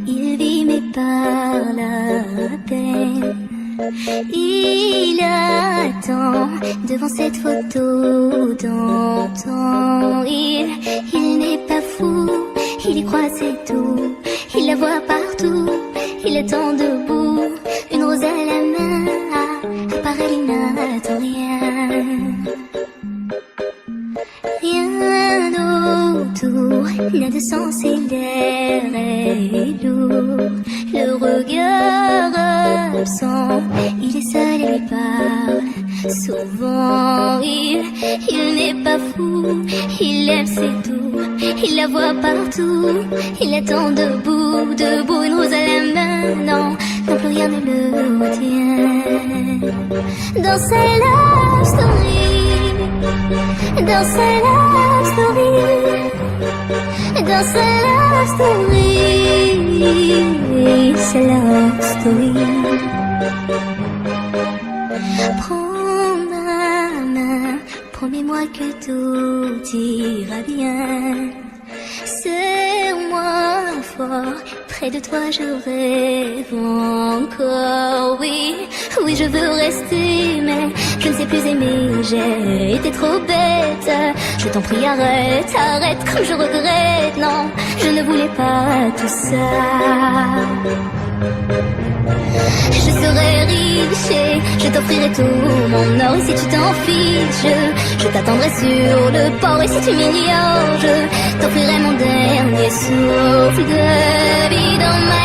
il vit mais par la peine. Il attend devant cette photo d'antan. Il n'est pas fou, il y croit c'est tout. Il la voit partout, il attend debout, une rose à la main. À part elle, il n'attend rien. Rien autour n'a de sens et l'air est lourd. Le regard absent, il est seul et lui parle souvent. Il n'est pas fou, il aime c'est tout. Il la voit partout, il attend debout, debout, une rose à la main. Non, non plus rien ne le retient. Dans sa love story, dans sa love story, dans sa love story, sa love story. Prends ma main, promets-moi que tout ira bien. Serre-moi fort, près de toi je rêve encore. Oui, oui je veux rester, mais je ne sais plus aimer, j'ai été trop bête. Je t'en prie arrête, arrête comme je regrette. Non, je ne voulais pas tout ça. Je serai riche et je t'offrirai tout mon or. Et si tu t'en fiches, je t'attendrai sur le port. Et si tu m'ignores, je t'offrirai mon dernier souffle de vie dans ma